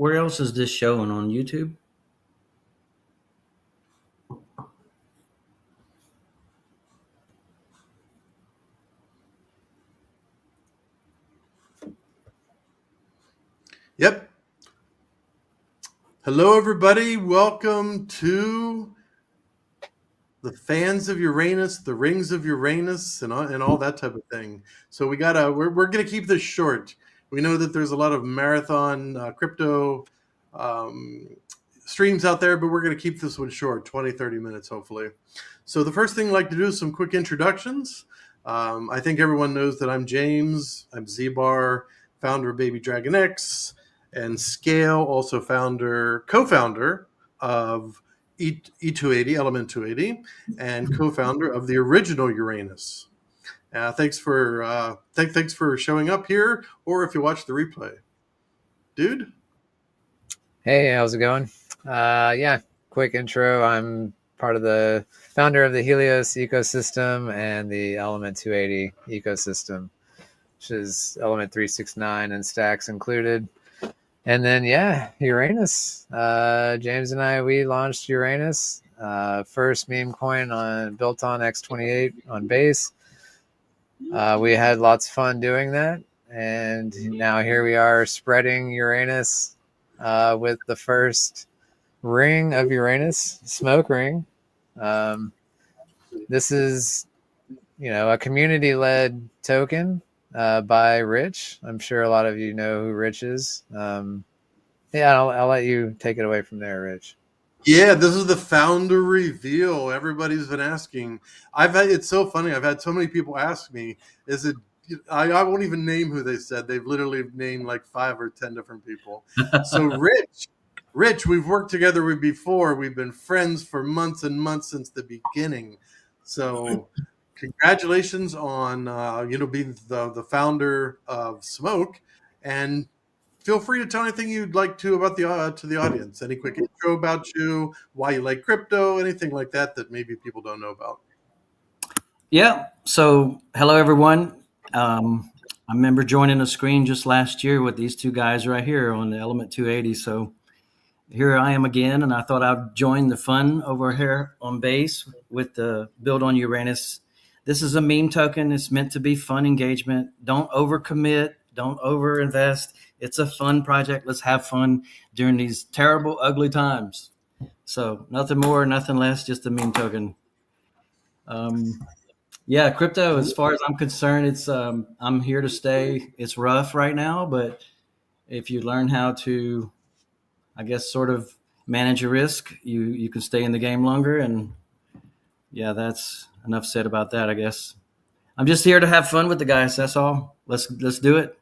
Where else is this showing on YouTube? Yep. Hello, everybody. Welcome to the fans of Uranus, the rings of Uranus, and all that type of thing. So we're gonna keep this short. We know that there's a lot of marathon crypto um, streams out there, but we're gonna keep this one short, 20, 30 minutes, hopefully. So the first thing I'd like to do is some quick introductions. I think everyone knows that I'm James. I'm Z-Bar, founder of Baby Dragon X, and Scale, also co-founder of E280, Element 280, and co-founder of the original Uranus. Thanks for showing up here, or if you watch the replay, dude. Hey, how's it going? Yeah, quick intro. I'm part of the founder of the Helios ecosystem and the Element 280 ecosystem, which is Element 369 and stacks included. And then, yeah, Uranus. James and I, we launched Uranus, first meme coin built on X28 on Base. We had lots of fun doing that. And now here we are spreading Uranus with the first ring of Uranus, smoke ring. This is, a community-led token by Rich. I'm sure a lot of you know who Rich is. I'll let you take it away from there, Rich. Yeah, this is the founder reveal. Everybody's been asking. It's so funny. I've had so many people ask me, is it, I won't even name who they said. They've literally named like 5 or 10 different people. So Rich, we've worked together before. We've been friends for months and months since the beginning. So congratulations on, being the founder of Smoke, and feel free to tell anything you'd like to about to the audience. Any quick intro about you, why you like crypto, anything like that maybe people don't know about. Yeah. So, hello, everyone. I remember joining the screen just last year with these two guys right here on the Element 280. So, here I am again, and I thought I'd join the fun over here on Base with the Build on Uranus. This is a meme token. It's meant to be fun engagement. Don't overcommit. Don't overinvest. It's a fun project. Let's have fun during these terrible, ugly times. So nothing more, nothing less, just a meme token. Yeah, crypto, as far as I'm concerned, it's I'm here to stay. It's rough right now, but if you learn how to, I guess, sort of manage your risk, you can stay in the game longer. And yeah, that's enough said about that, I guess. I'm just here to have fun with the guys. That's all. Let's do it.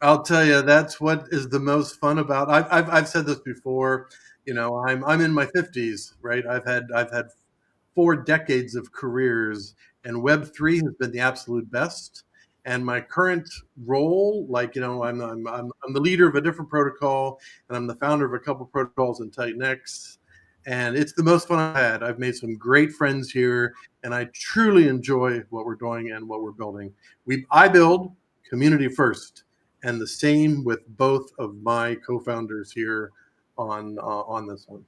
I'll tell you, that's what is the most fun about. I've said this before. I'm in my 50s, right? I've had 4 decades of careers, and Web3 has been the absolute best. And my current role, I'm the leader of a different protocol, and I'm the founder of a couple protocols in Titan X. And it's the most fun I've had. I've made some great friends here, and I truly enjoy what we're doing and what we're building. I build community first, and the same with both of my co-founders here on this one.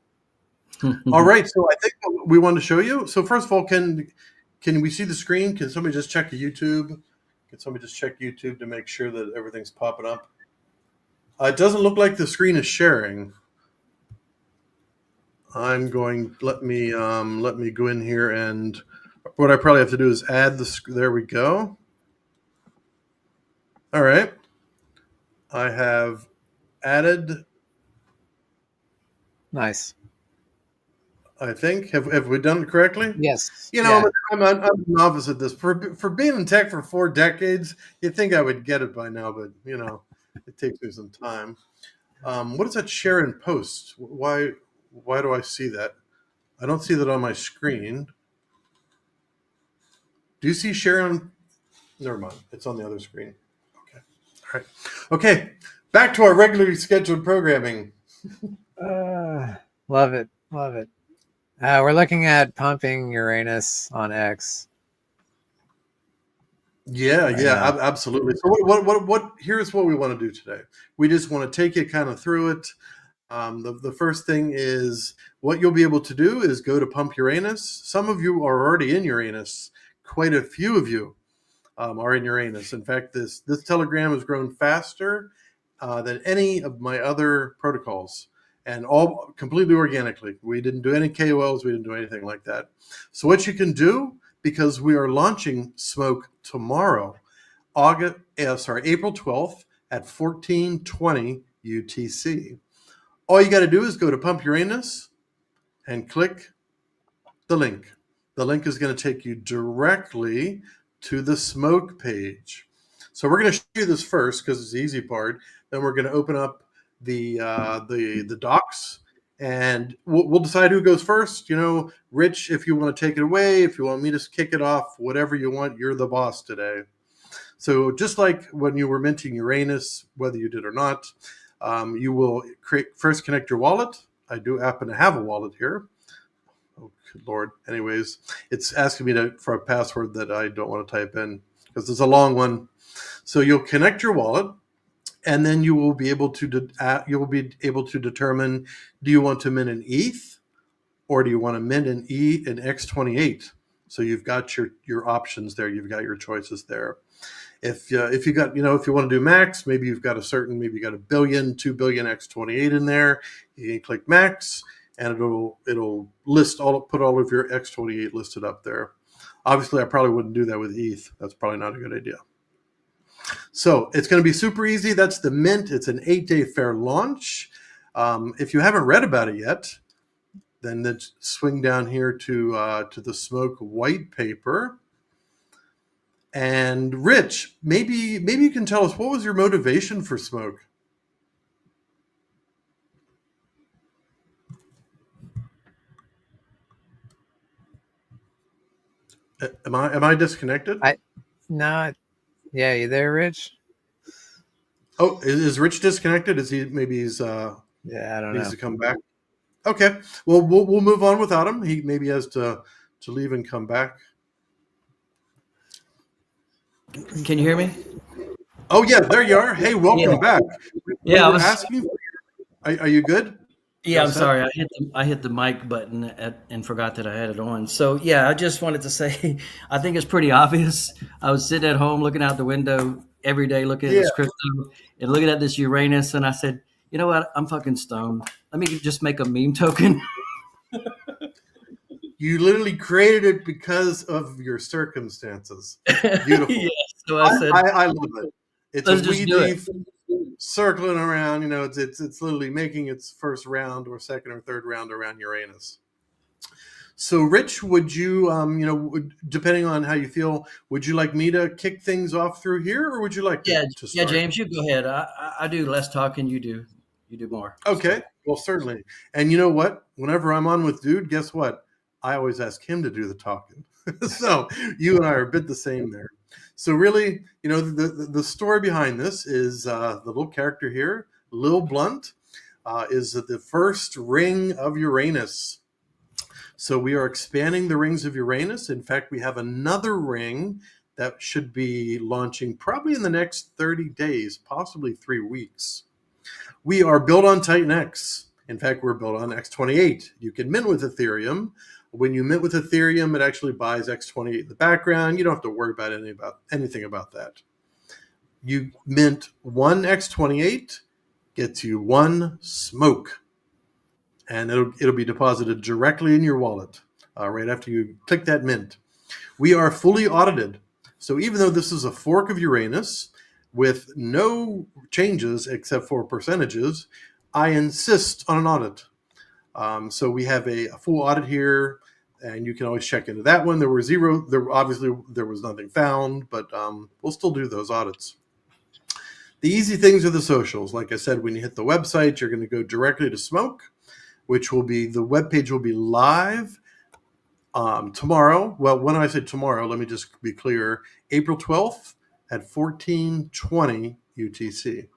All right, so I think what we want to show you. So first of all, can we see the screen? Can somebody just check YouTube? Can somebody just check YouTube to make sure that everything's popping up? It doesn't look like the screen is sharing. Let me go in here, and what I probably have to do is add there we go. All right. I have added. Nice. I think have we done it correctly? Yes. Yeah. I'm a novice at this. For being in tech for 4 decades, you'd think I would get it by now, but it takes me some time. What is that share and post? Why do I see that? I don't see that on my screen. Do you see share on? Never mind. It's on the other screen. Okay. All right. Okay. Back to our regularly scheduled programming. Love it. Love it. We're looking at pumping Uranus on X. Yeah, And yeah, absolutely. So here's what we want to do today. We just want to take you kind of through it. The first thing is what you'll be able to do is go to Pump Uranus. Some of you are already in Uranus. Quite a few of you are in Uranus. In fact, this Telegram has grown faster than any of my other protocols, and all completely organically. We didn't do any KOLs. We didn't do anything like that. So what you can do, because we are launching Smoke tomorrow, April 12th at 14:20 UTC. All you got to do is go to Pump Uranus and click the link. The link is going to take you directly to the Smoke page. So we're going to show you this first because it's the easy part. Then we're going to open up the docs, and we'll decide who goes first. You know, Rich, if you want to take it away, if you want me to kick it off, whatever you want, you're the boss today. So just like when you were minting Uranus, whether you did or not, you will first connect your wallet. I do happen to have a wallet here. Oh, good Lord. Anyways, it's asking me for a password that I don't want to type in because it's a long one. So you'll connect your wallet, and then you will be able to determine, do you want to mint an ETH or do you want to mint an X28? So you've got your options there. You've got your choices there. If you got, if you want to do max, maybe you got a billion, 2 billion X28 in there. You can click max, and it'll put all of your X28 listed up there. Obviously, I probably wouldn't do that with ETH. That's probably not a good idea. So it's going to be super easy. That's the mint. It's an 8-day fair launch. If you haven't read about it yet, then let's swing down here to the Smoke white paper. And Rich, maybe you can tell us, what was your motivation for Smoke? Am I disconnected? No, yeah, you there, Rich? Oh, is Rich disconnected? Is he? Maybe he's Yeah, I don't needs know. to come back. Okay, well we'll move on without him. He maybe has to leave and come back. can you hear me? Oh yeah, there you are. Hey, welcome Yeah, back. We yeah. were asking. Are you good? You Yeah, all I'm set? sorry. I hit the mic button and forgot that I had it on. So yeah, I just wanted to say I think it's pretty obvious. I was sitting at home looking out the window every day, looking at Yeah. this crypto and looking at this Uranus, and I said, you know what? I'm fucking stoned. Let me just make a meme token. You literally created it because of your circumstances. Beautiful. Yeah. So I said, I love it. It's a let's just weed do it. leaf circling around. It's literally making its first round or second or third round around Uranus. So, Rich, would you, depending on how you feel, would you like me to kick things off through here, or would you like Yeah, to yeah, start? James, you go ahead. I do less talking. You do more. Okay, So well, certainly. And you know what? Whenever I'm on with Dude, guess what? I always ask him to do the talking. So you and I are a bit the same there. So really, the story behind this is the little character here, Lil Blunt, is the first ring of Uranus. So we are expanding the rings of Uranus. In fact, we have another ring that should be launching probably in the next 30 days, possibly 3 weeks. We are built on Titan X. In fact, we're built on X28. You can mint with Ethereum. When you mint with Ethereum, it actually buys X28 in the background. You don't have to worry about anything about that. You mint one X28, gets you one Smoke, and it'll be deposited directly in your wallet right after you click that mint. We are fully audited. So even though this is a fork of Uranus with no changes except for percentages, I insist on an audit. So we have a full audit here, and you can always check into that one. There was nothing found, but we'll still do those audits. The easy things are the socials. Like I said, when you hit the website, you're going to go directly to Smoke, which will be, the webpage will be live tomorrow. Well, when I say tomorrow, let me just be clear. April 12th at 14:20 UTC.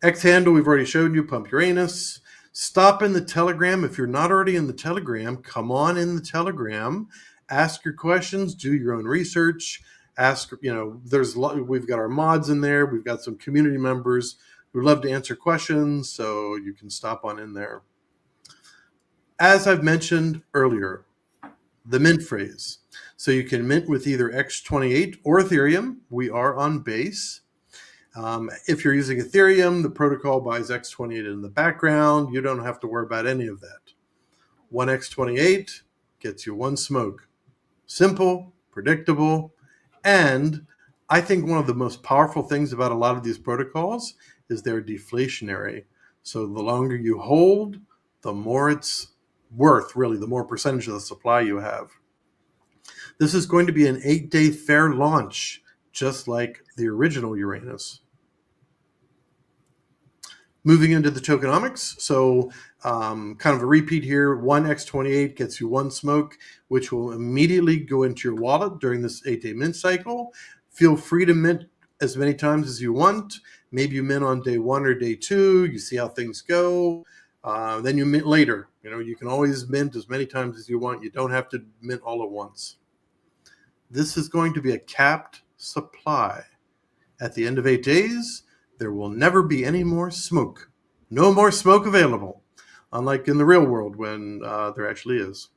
X handle, we've already showed you, Pump Uranus. Stop in the Telegram. If you're not already in the Telegram, come on in the Telegram. Ask your questions, do your own research. Ask, we've got our mods in there. We've got some community members who love to answer questions, so you can stop on in there. As I've mentioned earlier, the mint phrase. So you can mint with either X28 or Ethereum. We are on Base. If you're using Ethereum, the protocol buys X28 in the background. You don't have to worry about any of that. One X28 gets you one smoke. Simple, predictable, and I think one of the most powerful things about a lot of these protocols is they're deflationary. So the longer you hold, the more it's worth, really, the more percentage of the supply you have. This is going to be an 8-day fair launch, just like the original Uranus. Moving into the tokenomics, so kind of a repeat here. One X28 gets you one smoke, which will immediately go into your wallet during this 8-day mint cycle. Feel free to mint as many times as you want. Maybe you mint on day 1 or day 2. You see how things go. Then you mint later. You can always mint as many times as you want. You don't have to mint all at once. This is going to be a capped supply. At the end of 8 days, there will never be any more smoke. No more smoke available, unlike in the real world when there actually is.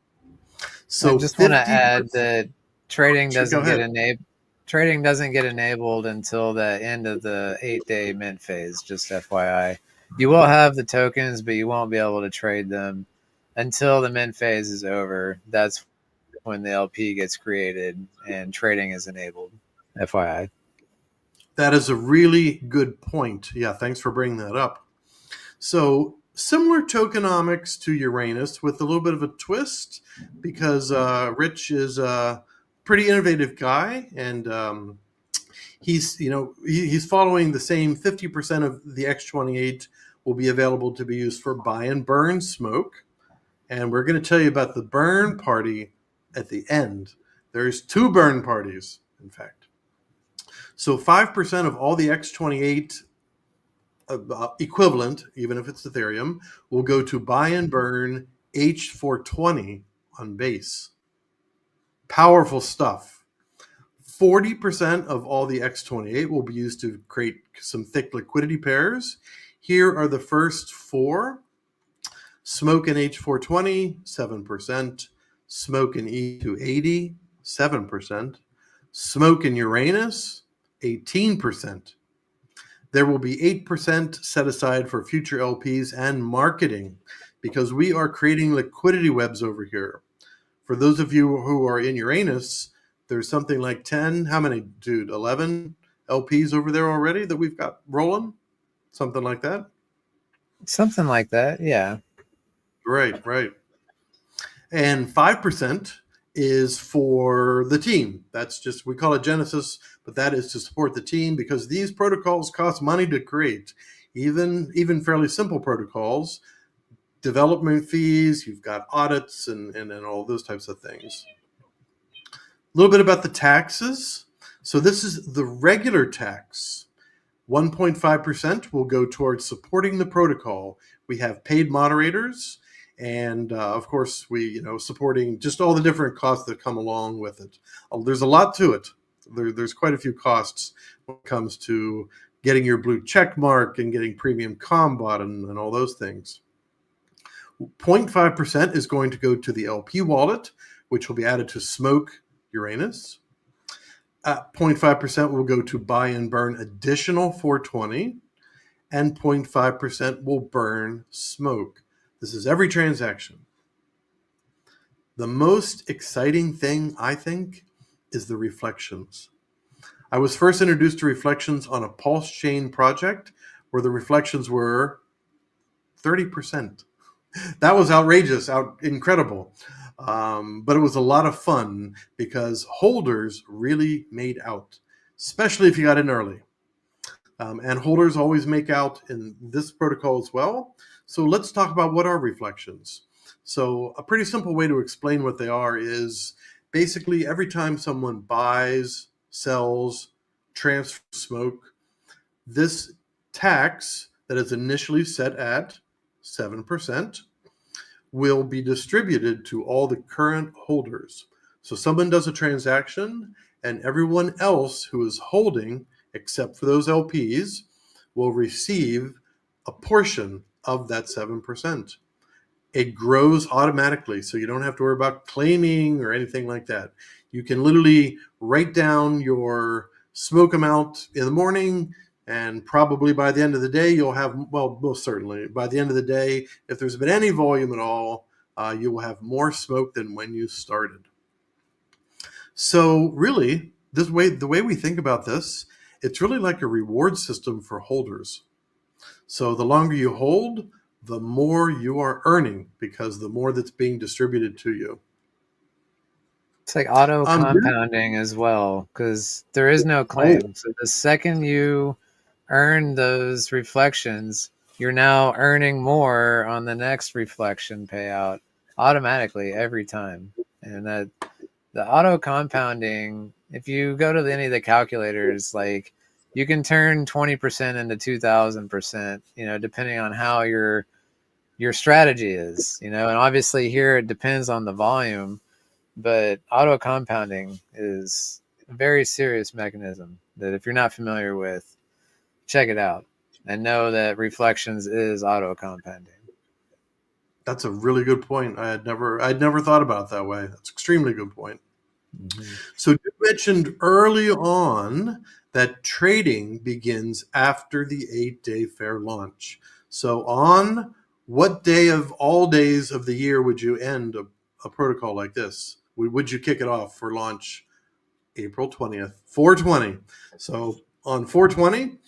So I just want to add that trading Sure, doesn't get enabled until the end of the 8-day mint phase, just FYI. You will have the tokens, but you won't be able to trade them until the mint phase is over. That's when the LP gets created and trading is enabled, FYI. That is a really good point. Yeah, thanks for bringing that up. So similar tokenomics to Uranus with a little bit of a twist, because Rich is a pretty innovative guy, and he's following the same 50% of the X28 will be available to be used for buy and burn smoke. And we're going to tell you about the burn party at the end. There's 2 burn parties, in fact. So 5% of all the X28 equivalent, even if it's Ethereum, will go to buy and burn H420 on Base. Powerful stuff. 40% of all the X28 will be used to create some thick liquidity pairs. Here are the first 4. Smoke in H420, 7%. Smoke in E280, 7%. Smoke in Uranus, 18%. There will be 8% set aside for future LPs and marketing, because we are creating liquidity webs over here. For those of you who are in Uranus, there's something like 10, how many, dude? 11 LPs over there already that we've got rolling? Something like that? Something like that, yeah. Right. And 5% is for the team. That's just, we call it Genesis, but that is to support the team, because these protocols cost money to create. Even fairly simple protocols, development fees, you've got audits and all those types of things. A little bit about the taxes. So this is the regular tax. 1.5% will go towards supporting the protocol. We have paid moderators, and of course, we supporting just all the different costs that come along with it. There's a lot to it. There's quite a few costs when it comes to getting your blue check mark and getting premium combat and all those things. 0.5% is going to go to the LP wallet, which will be added to Smoke Uranus. 0.5% will go to buy and burn additional 420, and 0.5% will burn smoke. This is every transaction. The most exciting thing, I think, is the reflections. I was first introduced to reflections on a Pulse Chain project where the reflections were 30%. That was outrageous, incredible. But it was a lot of fun because holders really made out, especially if you got in early. And holders always make out in this protocol as well. So let's talk about what are reflections. So a pretty simple way to explain what they are is basically every time someone buys, sells, transfers smoke, this tax that is initially set at 7% will be distributed to all the current holders. So someone does a transaction and everyone else who is holding, except for those LPs, will receive a portion of that 7%. It grows automatically, so you don't have to worry about claiming or anything like that. You can literally write down your smoke amount in the morning, and probably by the end of the day, you'll have, well, most certainly, by the end of the day, if there's been any volume at all, you will have more smoke than when you started. So really, the way we think about this, it's really like a reward system for holders. So the longer you hold, the more you are earning, because the more that's being distributed to you. It's like auto Yeah. compounding as well, because there is no claim. So the second you earn those reflections, you're now earning more on the next reflection payout automatically every time. And that the auto compounding, if you go to any of the calculators, like you can turn 20% into 2000%, depending on how your strategy is, and obviously here it depends on the volume, but auto compounding is a very serious mechanism that if you're not familiar with, check it out and know that reflections is auto compounding. That's a really good point. I'd never thought about it that way. That's an extremely good point. Mm-hmm. So you mentioned early on that trading begins after the 8-day fair launch. So on what day of all days of the year would you end a protocol like this? Would you kick it off for launch? April 20th, 420. So on 420,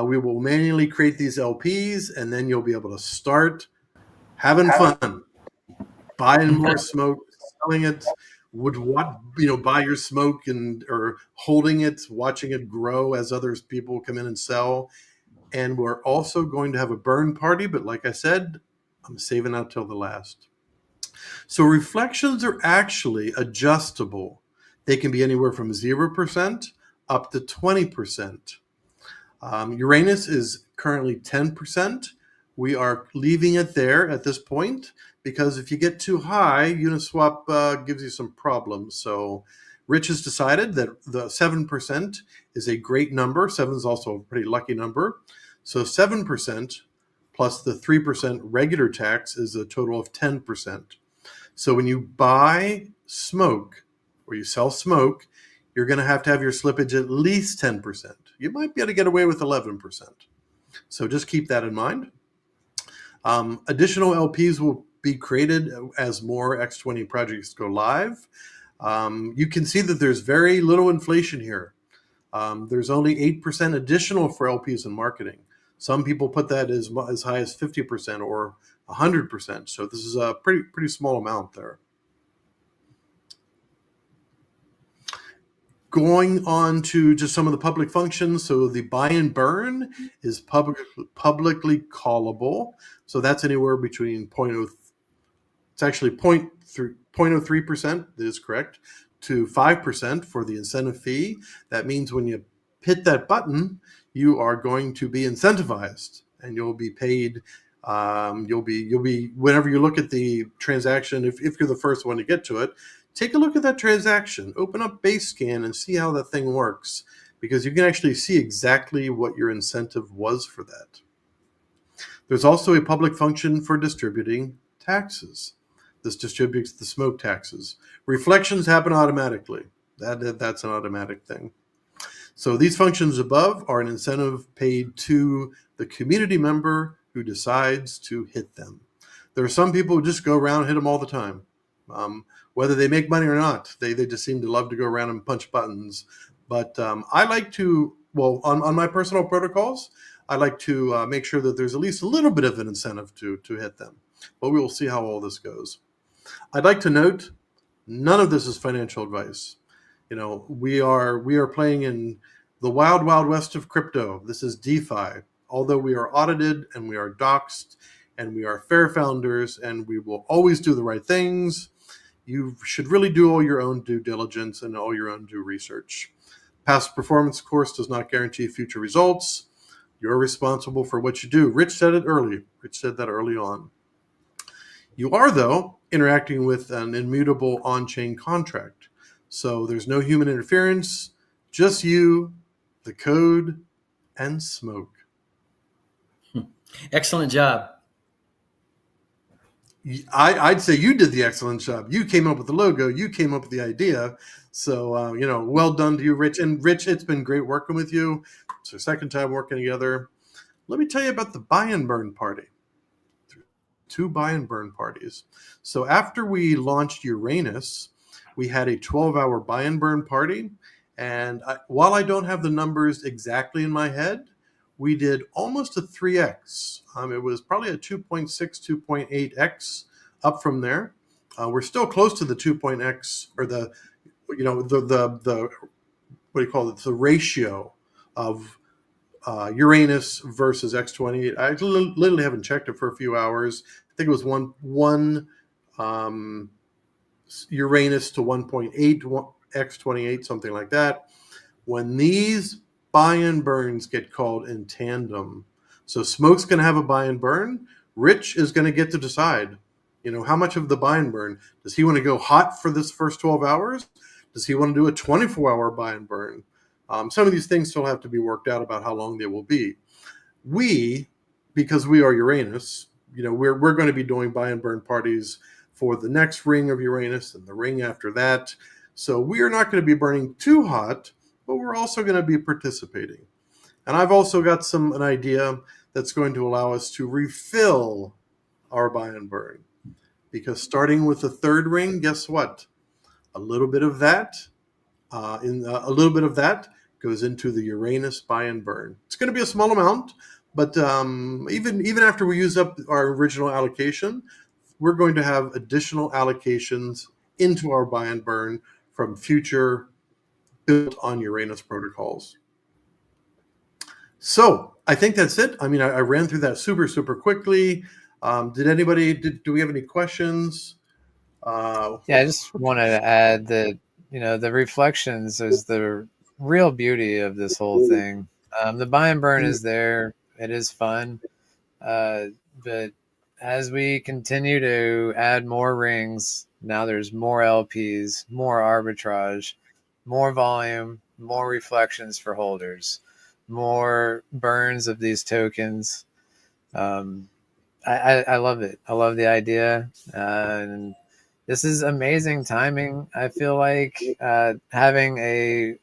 we will manually create these LPs, and then you'll be able to start having fun, buying more smoke, selling it. Would buy your smoke or holding it, watching it grow as others people come in and sell. And we're also going to have a burn party, but like I said, I'm saving that till the last. So reflections are actually adjustable. They can be anywhere from 0% up to 20%. Uranus is currently 10%. We are leaving it there at this point because if you get too high, Uniswap gives you some problems. So Rich has decided that the 7% is a great number. 7 is also a pretty lucky number. So 7% plus the 3% regular tax is a total of 10%. So when you buy smoke or you sell smoke, you're going to have your slippage at least 10%. You might be able to get away with 11%. So just keep that in mind. Additional LPs will be created as more X20 projects go live. You can see that there's very little inflation here. There's only 8% additional for LPs in marketing. Some people put that as high as 50% or 100%. So this is a pretty small amount there. Going on to just some of the public functions. So the buy and burn is publicly callable. So that's anywhere between it's actually 0.03%, that is correct, to 5% for the incentive fee. That means when you hit that button, you are going to be incentivized and you'll be paid. You'll be whenever you look at the transaction, if you're the first one to get to it, take a look at that transaction, open up Basescan and see how that thing works, because you can actually see exactly what your incentive was for that. There's also a public function for distributing taxes. This distributes the smoke taxes. Reflections happen automatically. That's an automatic thing. So these functions above are an incentive paid to the community member who decides to hit them. There are some people who just go around and hit them all the time. Whether they make money or not, they just seem to love to go around and punch buttons. But I like to, on my personal protocols, I like to make sure that there's at least a little bit of an incentive to hit them. But we will see how all this goes. I'd like to note, none of this is financial advice. We are playing in the wild, wild west of crypto. This is DeFi. Although we are audited and we are doxed and we are fair founders and we will always do the right things, you should really do all your own due diligence and all your own due research. Past performance, of course, does not guarantee future results. You're responsible for what you do. Rich said it early. Rich said that early on. You are, though, interacting with an immutable on-chain contract. So there's no human interference, just you, the code, and smoke. Excellent job. I'd say you did the excellent job. You came up with the logo. You came up with the idea. So, well done to you, Rich. And Rich, it's been great working with you. It's our second time working together. Let me tell you about the buy and burn party. 2 buy and burn parties. So after we launched Uranus, we had a 12-hour buy and burn party. And while I don't have the numbers exactly in my head, we did almost a 3x. It was probably a 2.6, 2.8x up from there. We're still close to the 2.x, or the what do you call it? The ratio of Uranus versus X28. I literally haven't checked it for a few hours. I think it was one Uranus to 1.8 X28, something like that. When these buy and burns get called in tandem, so Smoke's going to have a buy and burn. Rich is going to get to decide, how much of the buy and burn. Does he want to go hot for this first 12 hours? Does he want to do a 24-hour buy and burn? Some of these things still have to be worked out about how long they will be. Because we are Uranus, we're going to be doing buy and burn parties for the next ring of Uranus and the ring after that. So we are not going to be burning too hot, but we're also going to be participating. And I've also got an idea that's going to allow us to refill our buy and burn. Because starting with the third ring, guess what? A little bit of that goes into the Uranus buy and burn. It's going to be a small amount, but even after we use up our original allocation, we're going to have additional allocations into our buy and burn from future built on Uranus protocols. So I think that's it. I mean, I ran through that super, super quickly. Do we have any questions? Yeah, I just wanted to add that, the reflections is the real beauty of this whole thing. The buy and burn is there. It is fun. But as we continue to add more rings, now there's more LPs, more arbitrage, more volume, more reflections for holders, more burns of these tokens. I love it. I love the idea. And this is amazing timing. I feel like having a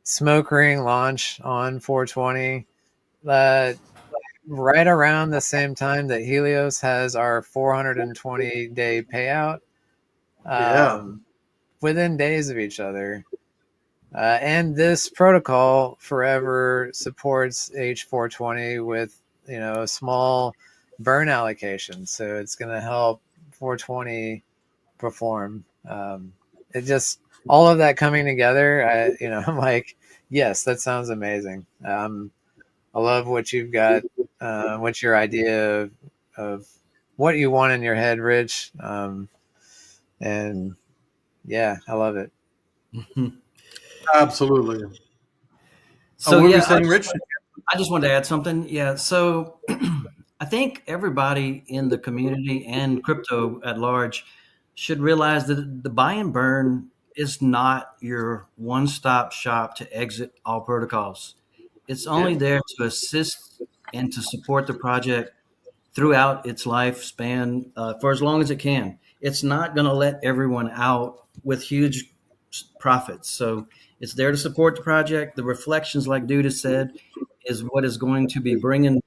smoke ring launch on 420 right around the same time that Helios has our 420-day payout, within days of each other. And this protocol forever supports H420 with, a small burn allocation. So it's going to help 420 perform. It just, all of that coming together, I'm like, yes, that sounds amazing. I love what you've got. What's your idea of what you want in your head, Rich? And yeah, I love it. Absolutely. So what were yeah, you saying, Rich? I just wanted to add something. Yeah, so I think everybody in the community and crypto at large should realize that the buy and burn is not your one-stop shop to exit all protocols. It's only there to assist and to support the project throughout its lifespan for as long as it can. It's not going to let everyone out with huge profits. So it's there to support the project. The reflections, like Duda said, is what is going to be bringing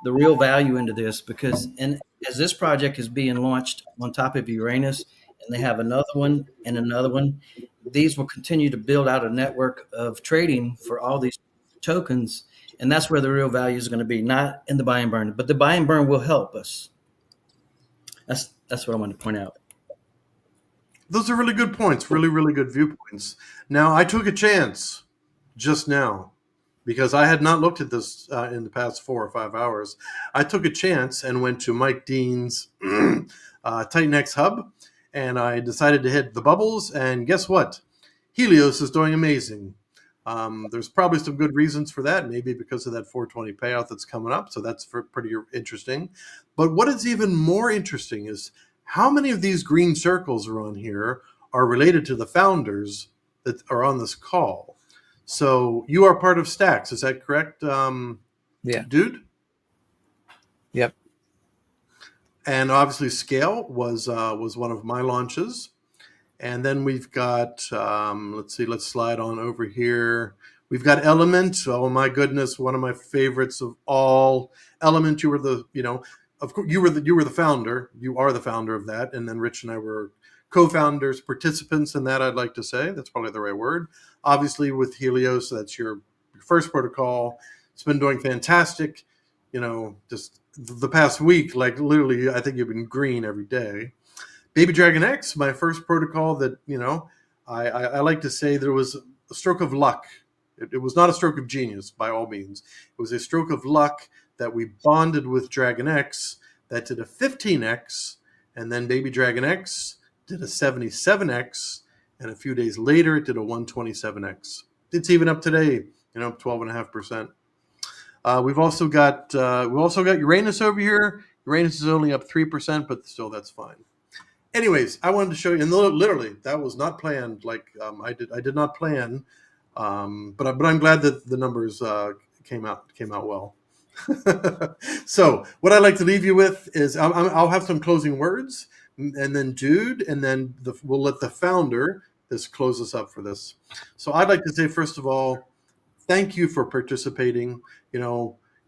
the real value into this, because as this project is being launched on top of Uranus, and they have another one and another one, these will continue to build out a network of trading for all these tokens. And that's where the real value is going to be, not in the buy and burn, but the buy and burn will help us. That's what I wanted to point out. Those are really good points, really, really good viewpoints. Now, I took a chance just now because I had not looked at this in the past 4 or 5 hours. I took a chance and went to Mike Dean's TitanX Hub, and I decided to hit the bubbles, and guess what? Helios is doing amazing. There's probably some good reasons for that, maybe because of that 420 payout that's coming up, so that's pretty interesting. But what is even more interesting is how many of these green circles around here are related to the founders that are on this call. So you are part of Stacks, is that correct, Yeah. dude? Yep. And obviously, Scale was one of my launches. And then we've got, let's see, let's slide on over here. We've got Element. Oh my goodness, one of my favorites of all. Element, you were the, of course, you were the founder. You are the founder of that. And then Rich and I were co-founders, participants in that, I'd like to say. That's probably the right word. Obviously, with Helios, that's your first protocol. It's been doing fantastic. Just the past week, like literally, I think you've been green every day. Baby Dragon X, my first protocol that, I like to say there was a stroke of luck. It was not a stroke of genius by all means. It was a stroke of luck that we bonded with Dragon X that did a 15X, and then Baby Dragon X did a 77X, and a few days later it did a 127X. It's even up today, 12.5%. We've also got Uranus over here. Uranus is only up 3%, but still that's fine. Anyways, I wanted to show you, and literally that was not planned. Like I did not plan, but I'm glad that the numbers came out well. So what I'd like to leave you with is I'll have some closing words, and then Jude, and then we'll let the founder just close us up for this. So I'd like to say, first of all, thank you for participating.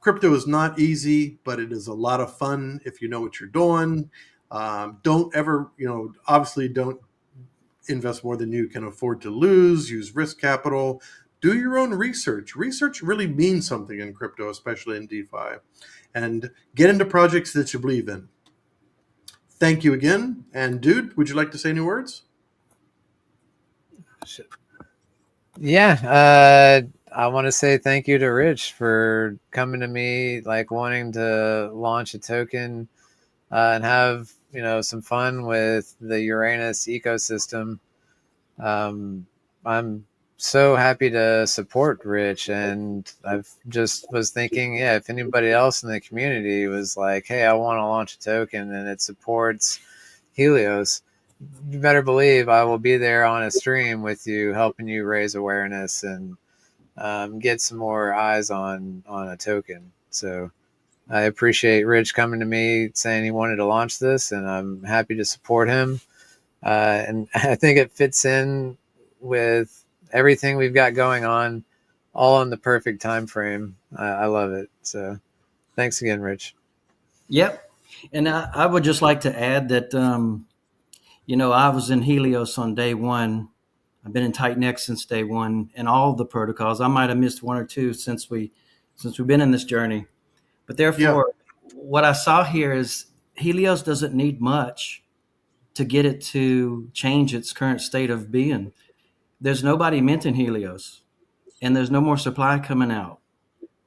Crypto is not easy, but it is a lot of fun if you know what you're doing. Don't ever, obviously don't invest more than you can afford to lose. Use risk capital. Do your own research. Research really means something in crypto, especially in DeFi. And get into projects that you believe in. Thank you again. And dude, would you like to say any words? Yeah. I want to say thank you to Rich for coming to me, like wanting to launch a token and have some fun with the Uranus ecosystem. I'm so happy to support Rich, and I've just was thinking, yeah, if anybody else in the community was like, hey, I want to launch a token and it supports Helios, you better believe I will be there on a stream with you, helping you raise awareness and get some more eyes on a token. So I appreciate Rich coming to me saying he wanted to launch this, and I'm happy to support him. And I think it fits in with everything we've got going on, all in the perfect time frame. I love it. So thanks again, Rich. Yep. And I would just like to add that, I was in Helios on day one. I've been in Titanx since day one, and all the protocols. I might have missed one or two since we've been in this journey. But therefore, what I saw here is Helios doesn't need much to get it to change its current state of being. There's nobody minting Helios, and there's no more supply coming out.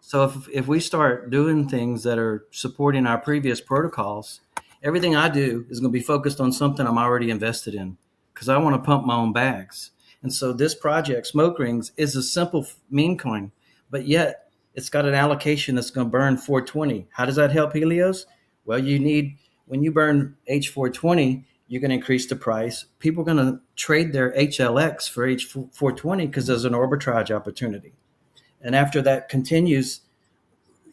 So if we start doing things that are supporting our previous protocols, everything I do is going to be focused on something I'm already invested in because I want to pump my own bags. And so this project, Smoke Rings, is a simple meme coin, but yet it's got an allocation that's going to burn 420. How does that help Helios? Well, when you burn H420, you're going to increase the price. People are going to trade their HLX for H420 because there's an arbitrage opportunity. And after that continues,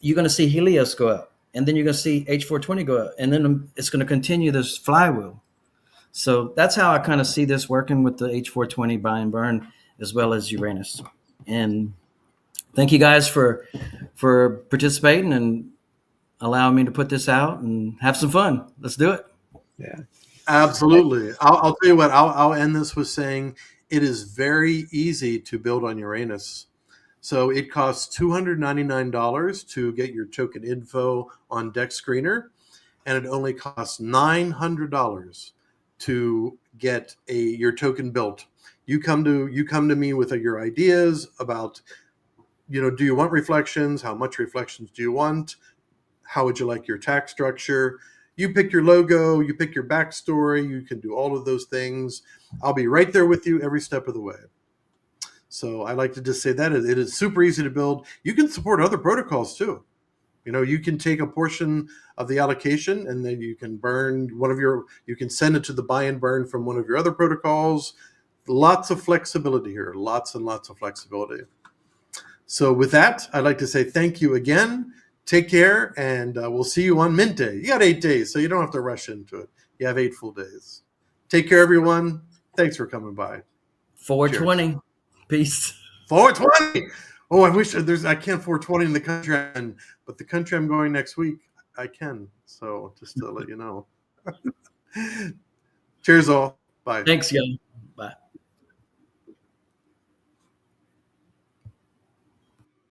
you're going to see Helios go up, and then you're going to see H420 go up, and then it's going to continue this flywheel. So that's how I kind of see this working with the H420 buy and burn as well as Uranus. And thank you guys for participating and allowing me to put this out and have some fun. Let's do it. Yeah. Absolutely. I'll tell you what, I'll end this with saying it is very easy to build on Uranus. So it costs $299 to get your token info on Dex Screener, and it only costs $900 to get your token built. You come to me with your ideas about, do you want reflections? How much reflections do you want? How would you like your tax structure? You pick your logo, you pick your backstory, you can do all of those things. I'll be right there with you every step of the way. So I like to just say that it is super easy to build. You can support other protocols too. You can take a portion of the allocation and then you can burn you can send it to the buy and burn from one of your other protocols. lots of flexibility here, lots and lots of flexibility. So with that, I'd like to say thank you again. Take care, and we'll see you on Mint Day. You got 8 days, so you don't have to rush into it. You have 8 full days. Take care, everyone. Thanks for coming by. 420. Cheers. Peace. 420. Oh, I wish I can't 420 in the country, but the country I'm going next week, I can. So just to let you know. Cheers all. Bye. Thanks, guys.